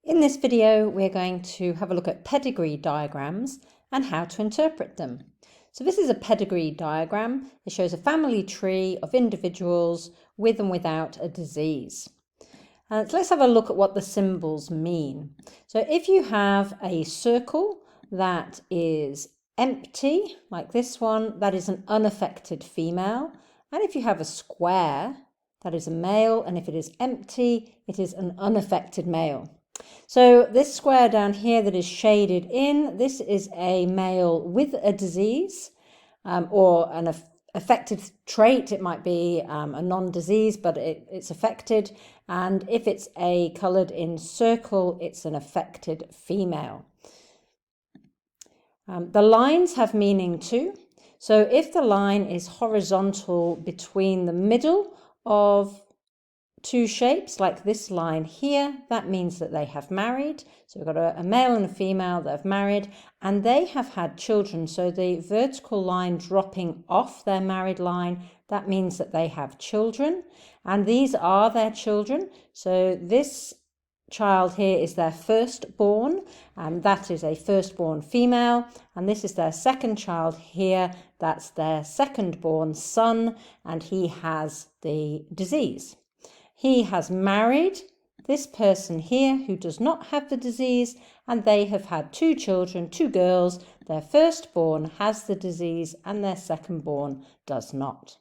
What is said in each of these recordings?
In this video, we're going to have a look at pedigree diagrams and how to interpret them. So this is a pedigree diagram. It shows a family tree of individuals with and without a disease. So let's have a look at what the symbols mean. So if you have a circle that is empty, like this one, that is an unaffected female. And if you have a square, that is a male. And if it is empty, it is an unaffected male. So this square down here that is shaded in, this is a male with a disease or an affected trait. It might be a non-disease, but it's affected. And if it's a coloured in circle, it's an affected female. The lines have meaning too. So if the line is horizontal between the middle of two shapes, like this line here, that means that they have married. So we've got a male and a female that have married, and they have had children. So the vertical line dropping off their married line, that means that they have children, and these are their children. So this child here is their firstborn, and that is a firstborn female, and this is their second child here, that's their secondborn son, and he has the disease. He has married this person here who does not have the disease, and they have had two children, two girls. Their firstborn has the disease and their secondborn does not.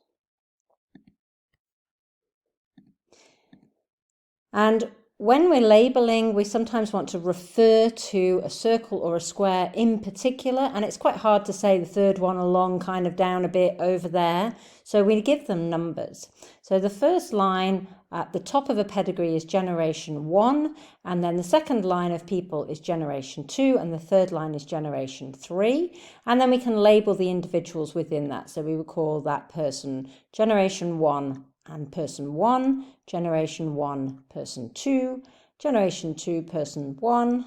And when we're labeling, we sometimes want to refer to a circle or a square in particular, and it's quite hard to say the third one along kind of down a bit over there. So we give them numbers. So the first line at the top of a pedigree is generation 1, and then the second line of people is generation 2, and the third line is generation 3. And then we can label the individuals within that. So we would call that person generation 1 and person 1, generation 1, person 2, generation 2, person 1,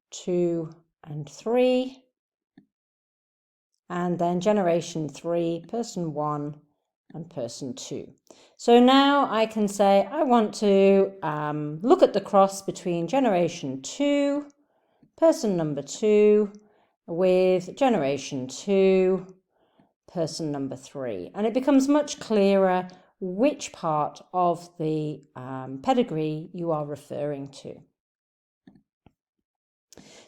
2 and 3, and then generation 3, person 1 and person 2. So now I can say I want to look at the cross between generation 2, person number 2, with generation 2, person number 3. And it becomes much clearer which part of the pedigree you are referring to.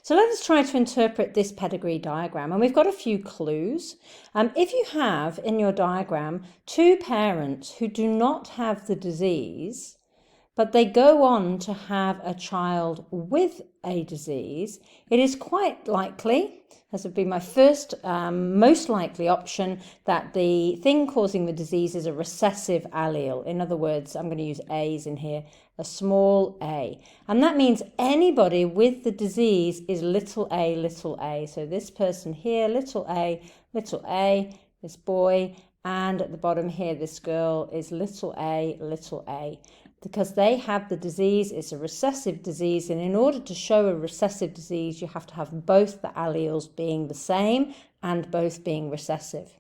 So let us try to interpret this pedigree diagram, and we've got a few clues. If you have in your diagram two parents who do not have the disease, but they go on to have a child with a disease, it is quite likely, as would be my first most likely option, that the thing causing the disease is a recessive allele. In other words, I'm going to use A's in here, a small a. And that means anybody with the disease is little a, little a. So this person here, little a, this boy, and at the bottom here, this girl is little a. Because they have the disease, it's a recessive disease, and in order to show a recessive disease, you have to have both the alleles being the same and both being recessive.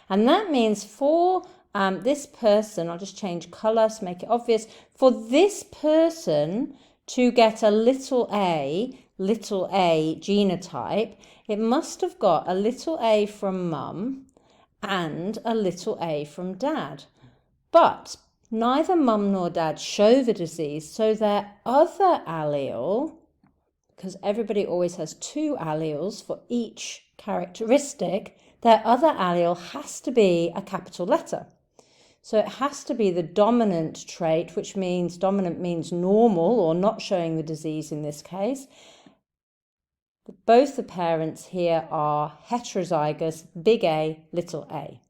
And that means for this person, I'll just change colour to make it obvious, for this person to get a little a genotype, it must have got a little a from mum and a little a from dad. But neither mum nor dad show the disease, so their other allele, because everybody always has two alleles for each characteristic, their other allele has to be a capital letter. So it has to be the dominant trait, which means dominant means normal or not showing the disease in this case. Both the parents here are heterozygous, big A, little a.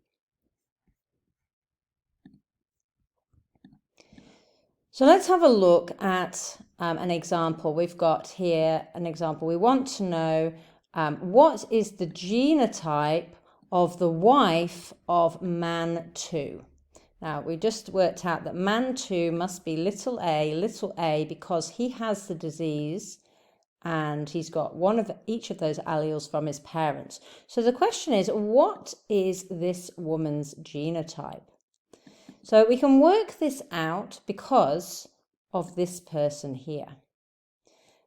So let's have a look at an example. We've got here an example. We want to know what is the genotype of the wife of man 2. Now, we just worked out that man 2 must be little a, because he has the disease and he's got one of each of those alleles from his parents. So the question is, what is this woman's genotype? So we can work this out because of this person here.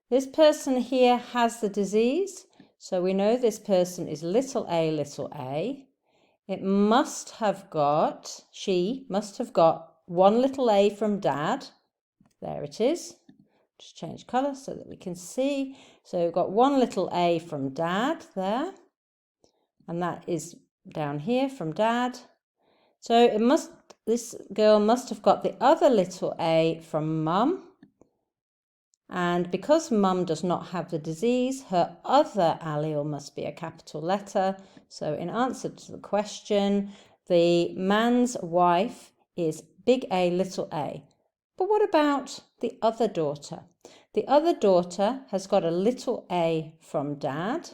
This person here has the disease, so we know this person is little a, little a. It must have got, she must have got one little a from dad. There it is. Just change colour so that we can see. So we've got one little a from dad there. And that is down here from dad. So this girl must have got the other little a from mum. And because mum does not have the disease, her other allele must be a capital letter. So in answer to the question, the man's wife is big A, little a. But what about the other daughter? The other daughter has got a little a from dad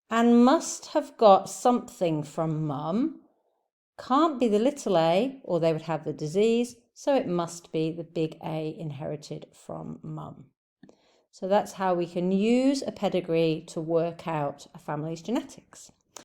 and must have got something from mum. Can't be the little a, or they would have the disease, so it must be the big A inherited from mum. So that's how we can use a pedigree to work out a family's genetics.